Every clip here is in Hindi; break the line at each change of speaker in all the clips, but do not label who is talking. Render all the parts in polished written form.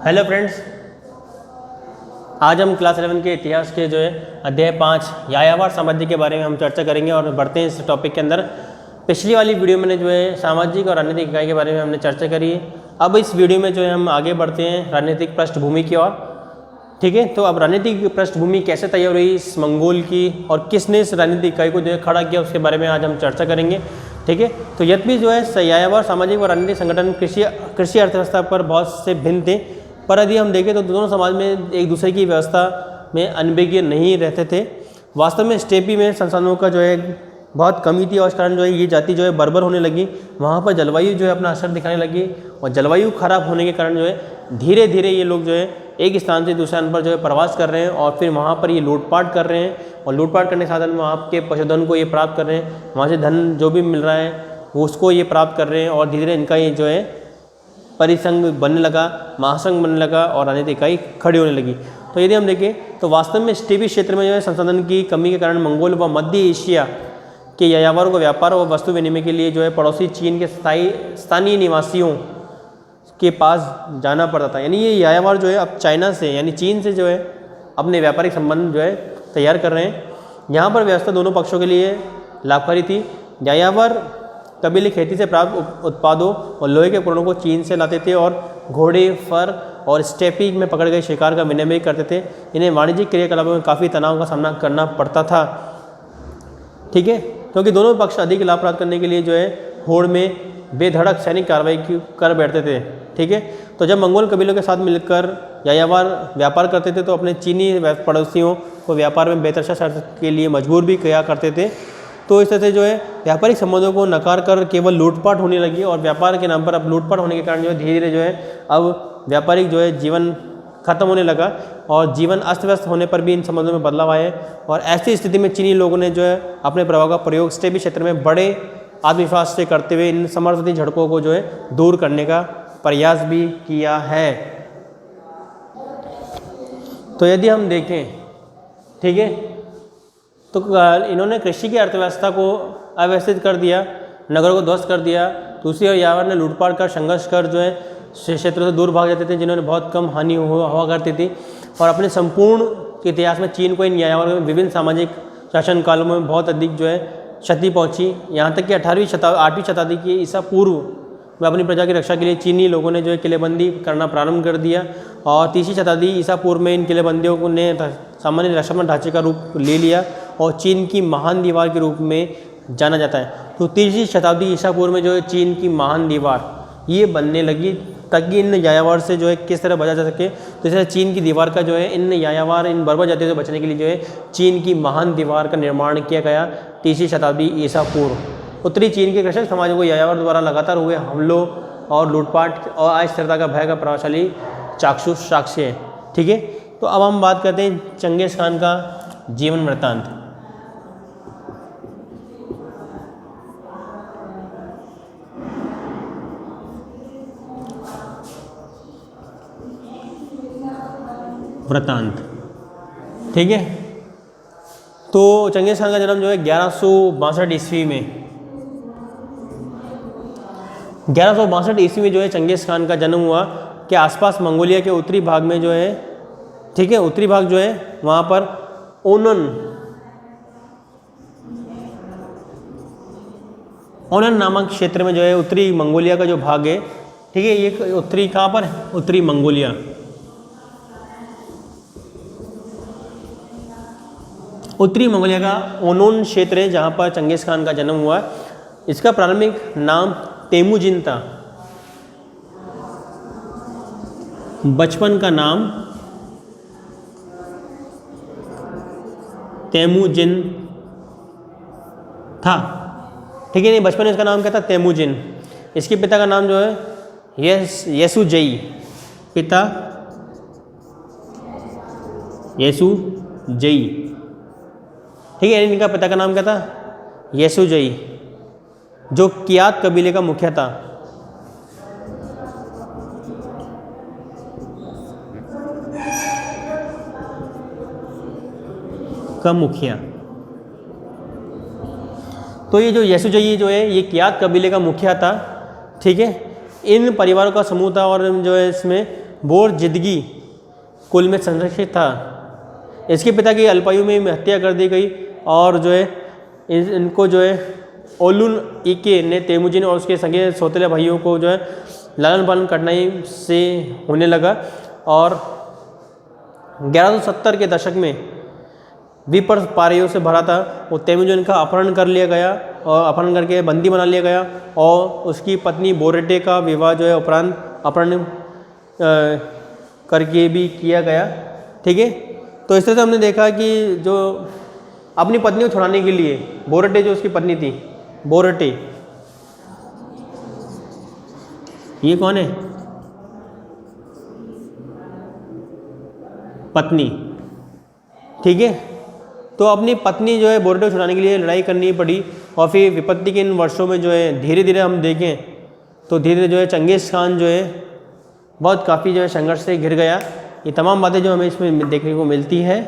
हेलो फ्रेंड्स, आज हम क्लास 11 के इतिहास के जो है अध्याय 5 यायावर साम्राज्य के बारे में हम चर्चा करेंगे और बढ़ते हैं इस टॉपिक के अंदर। पिछली वाली वीडियो में जो है सामाजिक और राजनीतिक इकाई के बारे में हमने चर्चा करी है। अब इस वीडियो में जो है हम आगे बढ़ते हैं राजनीतिक पृष्ठभूमि की ओर। ठीक है, तो अब राजनीतिक पृष्ठभूमि कैसे तैयार हुई इस मंगोल की और किसने इस राजनीतिक इकाई को जो है खड़ा किया, उसके बारे में आज हम चर्चा करेंगे। ठीक है, तो यद्यपि जो है यायावर सामाजिक और राजनीतिक संगठन कृषि अर्थव्यवस्था पर बहुत से भिन्न थे, पर यदि हम देखें तो दोनों समाज में एक दूसरे की व्यवस्था में अनभिज्ञ नहीं रहते थे। वास्तव में स्टेपी में संसाधनों का जो है बहुत कमी थी और इस कारण जो है ये जाति जो है बर्बर होने लगी। वहाँ पर जलवायु जो है अपना असर दिखाने लगी और जलवायु खराब होने के कारण जो है धीरे धीरे ये लोग जो है एक स्थान से दूसरे स्थान पर जो है प्रवास कर रहे हैं और फिर वहाँ पर ये लूटपाट कर रहे हैं और लूटपाट करने के साधन में वहाँ के पशुधन को ये प्राप्त कर रहे हैं, वहाँ से धन जो भी मिल रहा है उसको ये प्राप्त कर रहे हैं और धीरे धीरे इनका ये जो है परिसंघ बनने लगा, महासंघ बनने लगा और राजनीतिक इकाई खड़ी होने लगी। तो यदि हम देखें तो वास्तव में स्टेपी क्षेत्र में जो है संसाधन की कमी के कारण मंगोल व मध्य एशिया के यायावरों को व्यापार और वस्तु विनिमय के लिए जो है पड़ोसी चीन के स्थानीय निवासियों के पास जाना पड़ता था। यानी ये यायावर जो है अब चाइना से यानी चीन से जो है अपने व्यापारिक संबंध जो है तैयार कर रहे हैं। यहाँ पर व्यवस्था दोनों पक्षों के लिए लाभकारी थी। यायावर कबीले खेती से प्राप्त उत्पादों और लोहे के उपकरणों को चीन से लाते थे और घोड़े, फर और स्टेपी में पकड़ गए शिकार का विनिमय करते थे। इन्हें वाणिज्यिक क्रियाकलापों में काफ़ी तनाव का सामना करना पड़ता था। ठीक है, क्योंकि दोनों पक्ष अधिक लाभ प्राप्त करने के लिए जो है होड़ में बेधड़क सैनिक कार्रवाई कर बैठते थे। ठीक है, तो जब मंगोल कबीलों के साथ मिलकर यायावर व्यापार करते थे तो अपने चीनी पड़ोसियों को व्यापार में बेतरशा शर्त के लिए मजबूर भी किया करते थे। तो इस तरह से जो है व्यापारिक संबंधों को नकार कर केवल लूटपाट होने लगी और व्यापार के नाम पर अब लूटपाट होने के कारण जो है धीरे धीरे जो है अब व्यापारिक जो है जीवन खत्म होने लगा और जीवन अस्त व्यस्त होने पर भी इन संबंधों में बदलाव आए। और ऐसी स्थिति में चीनी लोगों ने जो है अपने प्रभाव का प्रयोग स्टेपी क्षेत्र में बड़े आत्मविश्वास से करते हुए इन समर्थी झड़पों को जो है दूर करने का प्रयास भी किया है। तो यदि हम देखें, ठीक है, तो इन्होंने कृषि की अर्थव्यवस्था को अव्यवस्थित कर दिया, नगरों को ध्वस्त कर दिया। दूसरी ओर यायावर ने लूटपाट कर संघर्ष कर जो है क्षेत्रों से दूर भाग जाते थे जिन्होंने बहुत कम हानि हुआ करती थी। और अपने संपूर्ण इतिहास में चीन को इन यायावर में विभिन्न सामाजिक शासन कालों में बहुत अधिक जो है क्षति पहुंची। यहाँ तक कि 8वीं शताब्दी की ईसा पूर्व में अपनी प्रजा की रक्षा के लिए चीनी लोगों ने जो है किलेबंदी करना प्रारंभ कर दिया और 3वीं शताब्दी ईसा पूर्व में इन किलेबंदियों को ने सामान्य रक्षात्मक ढांचे का रूप ले लिया और चीन की महान दीवार के रूप में जाना जाता है। तो 3वीं शताब्दी ईसा पूर्व में जो है चीन की महान दीवार ये बनने लगी ताकि इन यायावर से जो है किस तरह बचा जा सके। तो इस तरह चीन की दीवार का जो है इन यायावर इन बर्बर जातियों से बचने के लिए जो है चीन की महान दीवार का निर्माण किया गया 3वीं शताब्दी ईसा पूर्व। उत्तरी चीन के कृषक समाजों को यायावर द्वारा लगातार हुए हमलों और लूटपाट और अस्थिरता का भय का प्रभावशाली चाक्षुष साक्ष्य है। ठीक है, तो अब हम बात करते हैं चंगेज खान का जीवन वृत्तांत। वृत्तांत, ठीक है, तो चंगेज खान का जन्म जो है 1162 ईस्वी में 1162 ईस्वी में जो है चंगेज खान का जन्म हुआ के आसपास मंगोलिया के उत्तरी भाग में जो है, ठीक है, उत्तरी भाग जो है वहाँ पर ओनन नामक क्षेत्र में जो है उत्तरी मंगोलिया का जो भाग है, ठीक है, ये उत्तरी कहाँ पर है, उत्तरी मंगोलिया। उत्तरी मंगोलिया का ओनोन क्षेत्र है जहाँ पर चंगेज खान का जन्म हुआ। इसका प्रारंभिक नाम तेमुजिन था, बचपन का नाम तेमुजिन था। ठीक है, नहीं, बचपन में इसका नाम क्या था, तेमुजिन। इसके पिता का नाम जो है येसुजई, पिता येसुजई। ठीक है, इनका पिता का नाम क्या था, येसुजई, जो कियात कबीले का मुखिया था। का मुखिया। तो ये जो येसुजई जो है ये कियात कबीले का मुखिया था। ठीक है, इन परिवारों का समूह था और जो है इसमें बोरजिदगी कुल में संरक्षित था। इसके पिता की अल्पायु में हत्या कर दी गई और जो है इनको जो है ओलुन इके ने तेमुजिन और उसके सगे सौतेले भाइयों को जो है लालन पालन कठिनाई से होने लगा और 1170 के दशक में विपर पारियों से भरा था। वो तेमुजिन का अपहरण कर लिया गया और अपहरण करके बंदी बना लिया गया और उसकी पत्नी बोरेटे का विवाह जो है उपरांत अपहरण करके भी किया गया। ठीक है, तो इस तरह से हमने देखा कि जो अपनी पत्नी को छुड़ाने के लिए बोरेटे जो उसकी पत्नी थी, बोरेटे ये कौन है? पत्नी। ठीक है, तो अपनी पत्नी जो है बोरेटे को छुड़ाने के लिए लड़ाई करनी पड़ी और फिर विपत्ति के इन वर्षों में जो है धीरे धीरे हम देखें तो धीरे धीरे जो है चंगेज़ खान जो है बहुत काफ़ी जो है संघर्ष से घिर गया। ये तमाम बातें जो हमें इसमें देखने को मिलती है।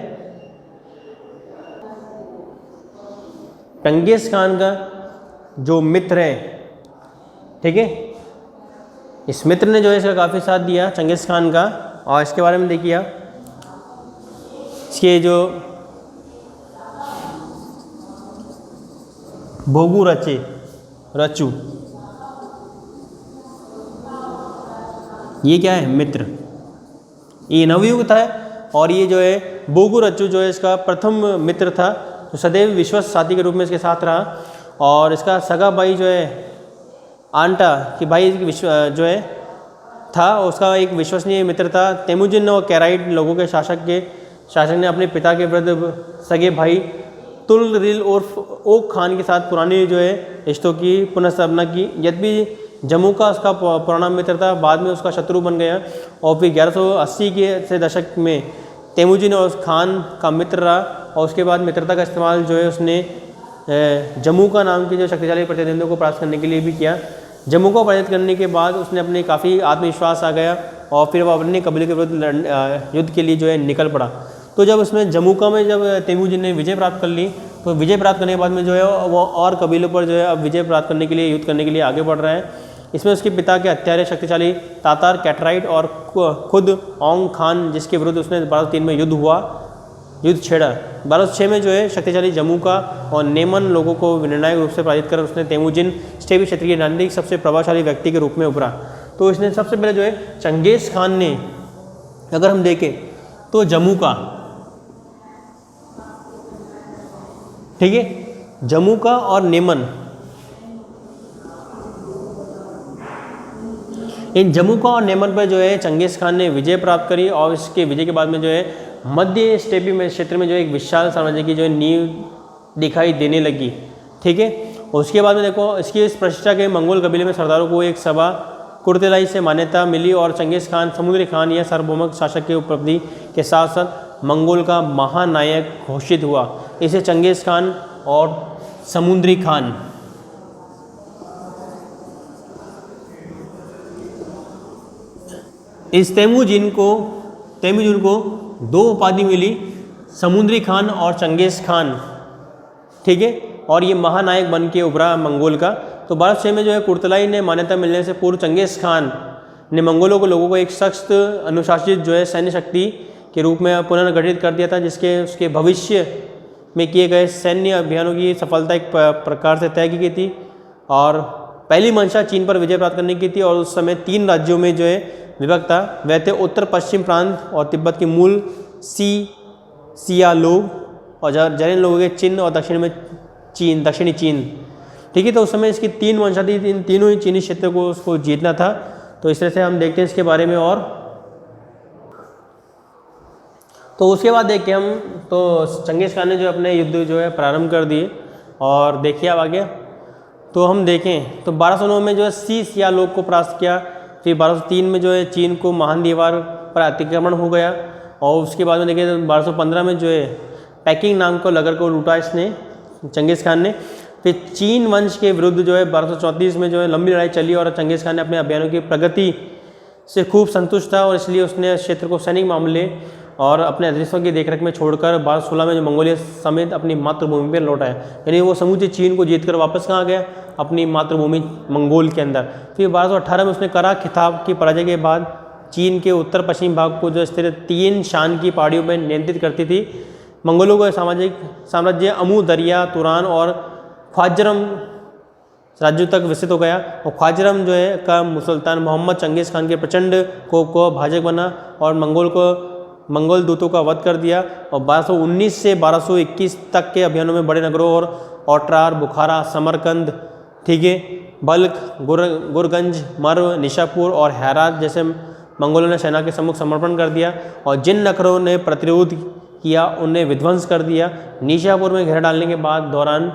चंगेज़ खान का जो मित्र है, ठीक है, इस मित्र ने जो है इसका काफ़ी साथ दिया चंगेज़ खान का। और इसके बारे में देखिए आप, इसके जो भोगू रचू ये क्या है? मित्र। ये नवयुग था और ये जो है बोगू रच्चू जो है इसका प्रथम मित्र था, तो सदैव विश्वास साथी के रूप में इसके साथ रहा। और इसका सगा भाई जो है आंटा कि भाई जो है था, उसका एक विश्वसनीय मित्र था। तेमुजिन और कैराइट लोगों के शासक ने अपने पिता के विरुद्ध सगे भाई तुलरिल और ओक खान के साथ पुरानी जो है रिश्तों की पुनर्स्थापना की। यद्यपि जम्मू का उसका पुराना मित्र था, बाद में उसका शत्रु बन गया और फिर 1180 के दशक में तेमुजिन और उस खान का मित्र रहा और उसके बाद मित्रता का इस्तेमाल जो है उसने जम्मू का नाम के जो शक्तिशाली प्रतिद्वंदियों को परास्त करने के लिए भी किया। जम्मू को पराजित करने के बाद उसने अपने काफ़ी आत्मविश्वास आ गया और फिर वह अपने कबीले के विरुद्ध युद्ध के लिए जो है निकल पड़ा। तो जब उसमें जम्मूका में जब तेमुजिन ने विजय प्राप्त कर ली, तो विजय प्राप्त करने के बाद में जो है वो और कबीलों पर जो है अब विजय प्राप्त करने के लिए युद्ध करने के लिए आगे बढ़ रहा है। इसमें उसके पिता के हत्यारे शक्तिशाली तातार कैटराइट और खुद औंग खान, जिसके विरुद्ध उसने 1203 में युद्ध छेड़ा। 1206 में जो है शक्तिशाली जम्मूका और नेमन लोगों को निर्णायक रूप से पराजित कर उसने तेमुजिन स्टेपी क्षेत्र की राजनीतिक सबसे प्रभावशाली व्यक्ति के रूप में उभरा। तो इसने सबसे पहले जो है चंगेज़ खान ने, अगर हम देखें तो जम्मूका, ठीक है, जम्मूका और नेमन, इन जम्मूका और नेमन पर जो है चंगेज़ खान ने विजय प्राप्त करी और इसके विजय के बाद में जो है मध्य स्टेपी में क्षेत्र में जो एक विशाल साम्राज्य की जो है नींव दिखाई देने लगी। ठीक है, उसके बाद में देखो इसकी इस प्रतिष्ठा के मंगोल कबीले में सरदारों को एक सभा कुर्तेलाई से मान्यता मिली और चंगेज़ खान समुद्री खान या सार्वभौमिक शासक की उपलब्धि के साथ साथ मंगोल का महानायक घोषित हुआ। इसे चंगेज़ खान और समुद्री खान, इस तेमुजिन को दो उपाधि मिली, समुद्री खान और चंगेज़ खान। ठीक है, और ये महानायक बन के उभरा मंगोल का। तो 1206 में जो है कुर्तलाई ने मान्यता मिलने से पूर्व चंगेज़ खान ने मंगोलों को लोगों को एक सख्त अनुशासित जो है सैन्य शक्ति के रूप में पुनर्गठित कर दिया था, जिसके उसके भविष्य में किए गए सैन्य अभियानों की सफलता एक प्रकार से तय की गई थी। और पहली मंशा चीन पर विजय प्राप्त करने की थी और उस समय 3 राज्यों में जो है विभक्त था। वह थे उत्तर पश्चिम प्रांत और तिब्बत के मूल सिया लोग और जैन लोगों के चिन्ह और दक्षिणी चीन। ठीक है, तो उस समय इसकी 3 मंशा थी, इन तीनों ही चीनी क्षेत्र को उसको जीतना था। तो इस तरह से हम देखते हैं इसके बारे में। और तो उसके बाद देखिए हम, तो चंगेज़ खान ने जो अपने युद्ध जो है प्रारंभ कर दिए। और देखिए अब आगे तो हम देखें तो 1209 में जो है सिया लोग को परास्त किया। फिर 1203 में जो है चीन को महान दीवार पर अतिक्रमण हो गया और उसके बाद में देखिए तो 1215 में जो है पैकिंग नाम को नगर को लूटा इसने, चंगेज़ खान ने। फिर चीन वंश के विरुद्ध जो है 1234 में जो है लंबी लड़ाई चली और चंगेज़ खान ने अपने अभियानों की प्रगति से खूब संतुष्ट था और इसलिए उसने क्षेत्र को सैनिक मामले और अपने अधिनियमों की देखरेख में छोड़कर 1216 में जो मंगोलिया समेत अपनी मातृभूमि पर लौट आया। यानी वो समूचे चीन को जीतकर वापस कहाँ गया? अपनी मातृभूमि मंगोल के अंदर। फिर 1218 में उसने करा खिताब की पराजय के बाद चीन के उत्तर पश्चिमी भाग को जो स्थित तीन शान की पहाड़ियों में नियंत्रित करती थी। मंगोलों का साम्राज्य अमू दरिया, तुरान और ख्वाजरम राज्यों तक विस्तृत हो गया और ख्वाजरम जो है का सुल्तान मोहम्मद चंगेज़ खान के प्रचंड कोप को भाजक बना और मंगोल दूतों का वध कर दिया और 1219 से 1221 तक के अभियानों में बड़े नगरों और ओट्रार, बुखारा, समरकंद, ठीक है, बल्ख, गुरगंज, मर्व, निशापुर और हेरात जैसे मंगोलों ने सेना के सम्मुख समर्पण कर दिया और जिन नगरों ने प्रतिरोध किया उन्हें विध्वंस कर दिया। निशापुर में घेरा डालने के बाद दौरान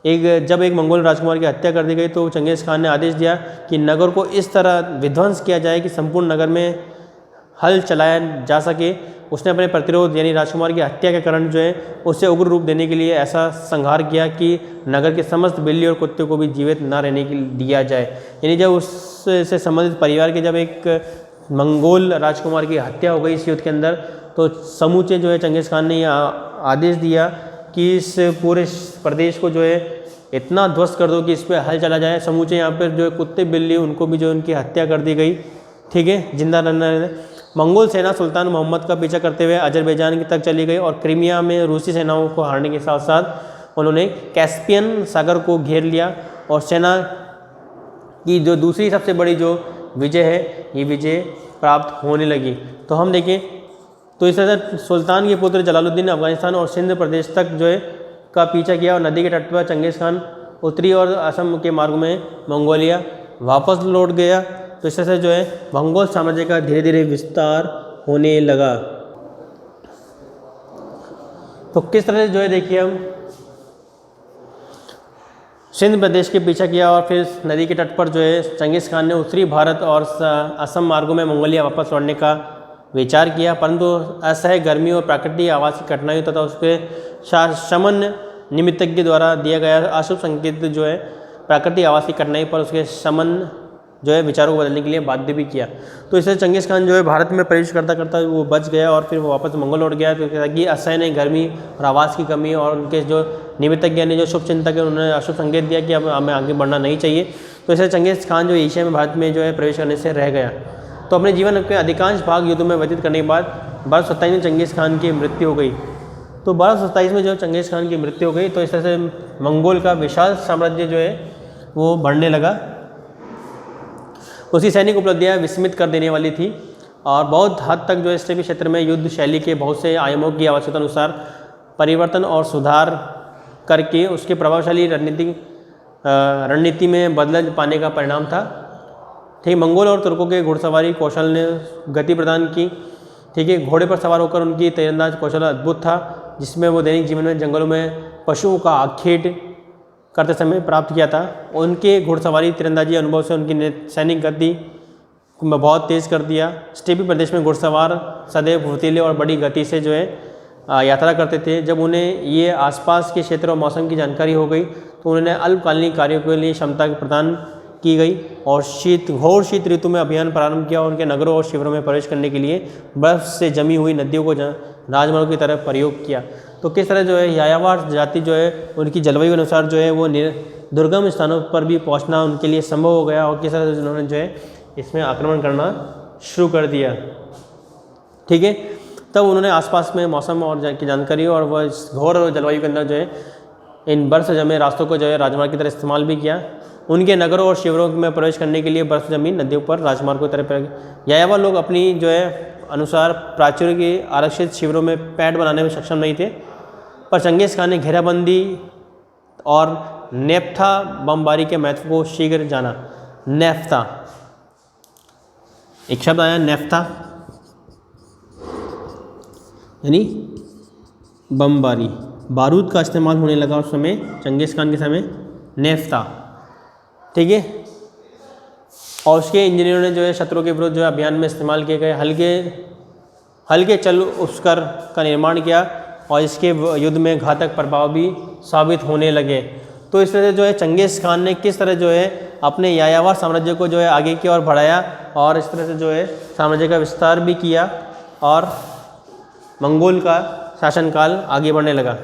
जब एक मंगोल राजकुमार की हत्या कर दी गई तो चंगेज़ खान ने आदेश दिया कि नगर को इस तरह विध्वंस किया जाए कि संपूर्ण नगर में हल चलाया जा सके। उसने अपने प्रतिरोध यानी राजकुमार की हत्या के कारण जो है उसे उग्र रूप देने के लिए ऐसा संहार किया कि नगर के समस्त बिल्ली और कुत्ते को भी जीवित न रहने के दिया जाए। यानी जब उससे संबंधित परिवार के जब एक मंगोल राजकुमार की हत्या हो गई इस युद्ध के अंदर तो समूचे जो है चंगेज़ खान ने यह आदेश दिया कि इस पूरे प्रदेश को जो है इतना ध्वस्त कर दो कि इस पर हल चला जाए। समूचे यहाँ पर जो है कुत्ते बिल्ली उनको भी जो उनकी हत्या कर दी गई, ठीक है, जिंदा रहना। मंगोल सेना सुल्तान मोहम्मद का पीछा करते हुए अजरबैजान तक चली गई और क्रीमिया में रूसी सेनाओं को हारने के साथ साथ उन्होंने कैस्पियन सागर को घेर लिया और सेना की जो दूसरी सबसे बड़ी जो विजय है ये विजय प्राप्त होने लगी। तो हम देखें तो इस तरह सुल्तान के पुत्र जलालुद्दीन ने अफगानिस्तान और सिंध प्रदेश तक जो है का पीछा किया और नदी के तट पर चंगेज़ खान उत्तरी और असम के मार्ग में मंगोलिया वापस लौट गया। तो इस तरह से जो है मंगोल साम्राज्य का धीरे धीरे विस्तार होने लगा। तो किस तरह से जो है देखिए हम सिंध प्रदेश के पीछा किया और फिर नदी के तट पर जो है चंगेज़ खान ने उत्तरी भारत और असम मार्गों में मंगोलिया वापस लौटने का विचार किया, परंतु असह्य गर्मी और प्राकृतिक आवास की कठिनाइयों तथा उसके शमन निमित्तज्ञ द्वारा दिया गया अशुभ संकेत जो है प्राकृतिक आवास की कठिनाई पर उसके शमन जो है विचारों को बदलने के लिए बाध्य भी किया। तो इससे चंगेज़ खान जो है भारत में प्रवेश करता करता वो बच गया और फिर वो वापस मंगोल लौट गया क्योंकि असहनीय गर्मी और आवास की कमी और उनके जो निमित्तज्ञ ने जो शुभ चिंतक है उन्होंने अशुभ संकेत दिया कि अब हमें आगे बढ़ना नहीं चाहिए। तो इससे चंगेज़ खान जो एशिया में भारत में जो है प्रवेश करने से रह गया। तो अपने जीवन के अधिकांश भाग युद्ध में व्यतीत करने के बाद 1227 में चंगेज़ खान की मृत्यु हो गई। तो 1227 में जो चंगेज़ खान की मृत्यु हो गई तो इस तरह से मंगोल का विशाल साम्राज्य जो है वो बढ़ने लगा। उसकी सैनिक उपलब्धियाँ विस्मित कर देने वाली थी और बहुत हद तक जो इस क्षेत्र में युद्ध शैली के बहुत से आयामों की आवश्यकता अनुसार परिवर्तन और सुधार करके उसके प्रभावशाली रणनीति में बदल पाने का परिणाम था। ठीक, मंगोल और तुर्कों के घुड़सवारी कौशल ने गति प्रदान की। ठीक है, घोड़े पर सवार होकर उनकी तीरंदाज कौशल अद्भुत था जिसमें वो दैनिक जीवन में जंगलों में पशुओं का आखेट करते समय प्राप्त किया था। उनके घुड़सवारी तीरंदाजी अनुभव से उनकी सैनिक गति बहुत तेज़ कर दिया। स्टेपी प्रदेश में घुड़सवार सदैव फुर्तीले और बड़ी गति से जो है यात्रा करते थे। जब उन्हें ये आसपास के क्षेत्र और मौसम की जानकारी हो गई तो उन्होंने अल्पकालीन कार्यों के लिए क्षमता प्रदान की गई और घोर शीत ऋतु में अभियान प्रारंभ किया और उनके नगरों और शिविरों में प्रवेश करने के लिए बर्फ से जमी हुई नदियों को राजमार्गों की तरह प्रयोग किया। तो किस तरह जो है यायावर जाति जो है उनकी जलवायु के अनुसार जो है वो दुर्गम स्थानों पर भी पहुंचना उनके लिए संभव हो गया और किस तरह से उन्होंने जो है इसमें आक्रमण करना शुरू कर दिया। ठीक है, तब उन्होंने आसपास में मौसम और की जानकारी और वह घोर जलवायु के अंदर जो है इन बर्फ जमे रास्तों को जो है राजमार्ग की तरह इस्तेमाल भी किया। उनके नगरों और शिविरों में प्रवेश करने के लिए बर्फ जमी नदियों पर राजमार्गों की तरह यायावर लोग अपनी जो है अनुसार प्राचुर्य के आरक्षित शिविरों में पैड बनाने में सक्षम नहीं थे, पर चंगेज़ खान ने घेराबंदी और नेफ्था बमबारी के महत्व को शीघ्र जाना। नेफ्था एक शब्द आया, नेफ्था यानी बमबारी, बारूद का इस्तेमाल होने लगा उस समय चंगेज़ खान के समय, नेफ्था। ठीक है, और उसके इंजीनियरों ने जो है शत्रुओं के विरुद्ध जो है अभियान में इस्तेमाल किए गए हल्के चल उपस्कर का निर्माण किया और इसके युद्ध में घातक प्रभाव भी साबित होने लगे। तो इस तरह से जो है चंगेज़ खान ने किस तरह जो है अपने यायावर साम्राज्य को जो है आगे की ओर बढ़ाया और इस तरह से जो है साम्राज्य का विस्तार भी किया और मंगोल का शासनकाल आगे बढ़ने लगा।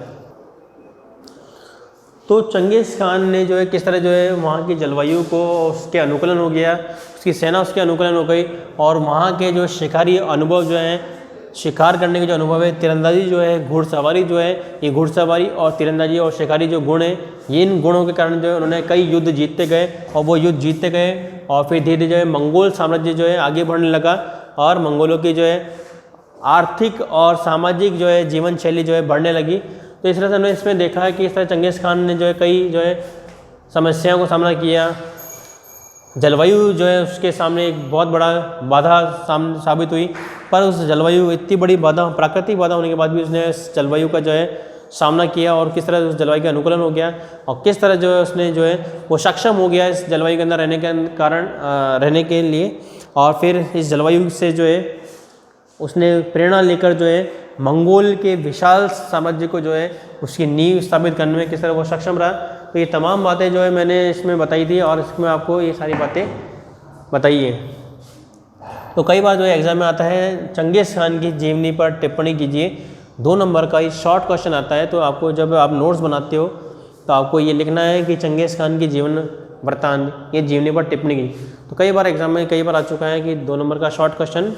तो चंगेज़ खान ने जो है किस तरह जो है वहाँ की जलवायु को उसके अनुकूलन हो गया, उसकी सेना उसके अनुकूलन हो गई और वहाँ के जो शिकारी अनुभव जो हैं, शिकार करने के जो अनुभव है, तीरंदाजी जो है, घुड़सवारी जो है, ये घुड़सवारी और तीरंदाजी और शिकारी जो गुण हैं, ये इन गुणों के कारण जो है उन्होंने कई युद्ध जीतते गए और वो युद्ध जीतते गए और फिर धीरे धीरे जो है मंगोल साम्राज्य जो है आगे बढ़ने लगा और मंगोलों की जो है आर्थिक और सामाजिक जो है जीवन शैली जो है बढ़ने लगी। तो इस तरह से हमने इसमें देखा है कि इस तरह चंगेज़ खान ने जो है कई जो है समस्याओं का सामना किया। जलवायु जो है उसके सामने एक बहुत बड़ा बाधा साबित हुई, पर उस जलवायु इतनी बड़ी बाधा, प्राकृतिक बाधा होने के बाद भी उसने इस जलवायु का जो है सामना किया और किस तरह उस जलवायु का अनुकूलन हो गया और किस तरह जो है उसने जो है वो सक्षम हो गया इस जलवायु के अंदर रहने के कारण रहने के लिए। और फिर इस जलवायु से जो है उसने प्रेरणा लेकर जो है मंगोल के विशाल साम्राज्य को जो है उसकी नींव स्थापित करने में किस तरह वो सक्षम रहा। तो ये तमाम बातें जो है मैंने इसमें बताई थी और इसमें आपको ये सारी बातें बताई हैं। तो कई बार जो है एग्ज़ाम में आता है चंगेज़ खान की जीवनी पर टिप्पणी कीजिए, 2 नंबर का ये शॉर्ट क्वेश्चन आता है। तो आपको जब आप नोट्स बनाते हो तो आपको ये लिखना है कि चंगेज़ खान की जीवन वृत्तांत, ये जीवनी पर टिप्पणी की। तो कई बार एग्ज़ाम में कई बार आ चुका है कि 2 नंबर का शॉर्ट क्वेश्चन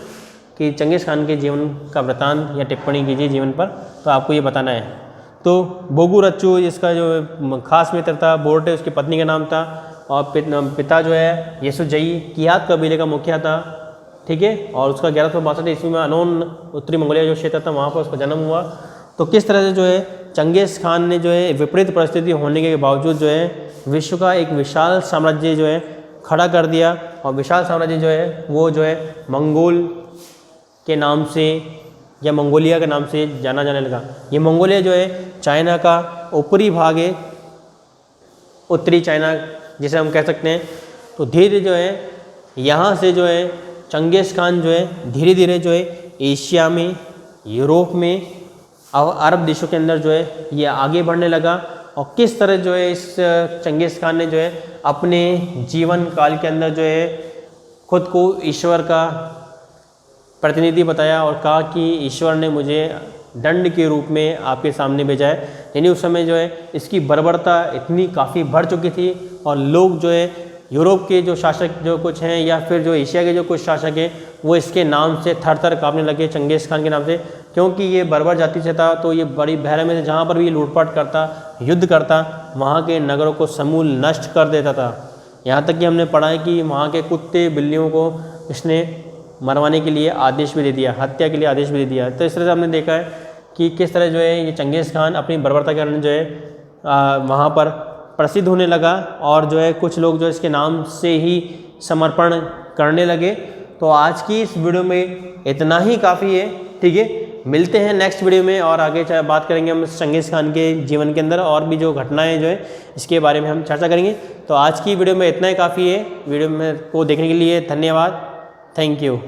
कि चंगेज़ खान के जीवन का वृत्तांत या टिप्पणी कीजिए जीवन पर, तो आपको ये बताना है। तो बोगू रच्चू इसका जो खास मित्र था, बोर्टे उसकी पत्नी का नाम था और पिता जो है येसुजई कियात कबीले का मुखिया था, ठीक है। और उसका 1162 ईस्वी में अनोन उत्तरी मंगोलिया जो क्षेत्र था वहाँ पर उसका जन्म हुआ। तो किस तरह से जो है चंगेज़ खान ने जो है विपरीत परिस्थिति होने के बावजूद जो है विश्व का एक विशाल साम्राज्य जो है खड़ा कर दिया और विशाल साम्राज्य जो है वो जो है मंगोल के नाम से या मंगोलिया के नाम से जाना जाने लगा। ये मंगोलिया जो है चाइना का ऊपरी भाग है, उत्तरी चाइना जिसे हम कह सकते हैं। तो धीरे जो है यहाँ से जो है चंगेज़ खान जो है धीरे धीरे जो है एशिया में, यूरोप में, अरब देशों के अंदर जो है ये आगे बढ़ने लगा। और किस तरह जो है इस चंगेज़ खान ने जो है अपने जीवन काल के अंदर जो है खुद को ईश्वर का प्रतिनिधि बताया और कहा कि ईश्वर ने मुझे दंड के रूप में आपके सामने भेजा है। यानी उस समय जो है इसकी बर्बरता इतनी काफ़ी बढ़ चुकी थी और लोग जो है यूरोप के जो शासक जो कुछ हैं या फिर जो एशिया के जो कुछ शासक हैं वो इसके नाम से थर थर काँपने लगे, चंगेज़ खान के नाम से, क्योंकि ये बर्बर जाति से था। तो ये बड़ी बहरे में जहाँ पर भी लूटपाट करता, युद्ध करता, वहाँ के नगरों को समूल नष्ट कर देता था। यहाँ तक कि हमने पढ़ा है कि वहाँ के कुत्ते बिल्लियों को इसने मरवाने के लिए आदेश भी दे दिया, हत्या के लिए आदेश भी दे दिया। तो इस तरह से हमने देखा है कि किस तरह जो है ये चंगेज़ खान अपनी बर्बरता के कारण जो है वहाँ पर प्रसिद्ध होने लगा और जो है कुछ लोग जो इसके नाम से ही समर्पण करने लगे। तो आज की इस वीडियो में इतना ही काफ़ी है, ठीक है। मिलते हैं नेक्स्ट वीडियो में और आगे बात करेंगे हम चंगेज़ खान के जीवन के अंदर और भी जो घटनाएं जो है इसके बारे में हम चर्चा करेंगे। तो आज की वीडियो में इतना ही काफ़ी है। वीडियो में को देखने के लिए धन्यवाद। Thank you.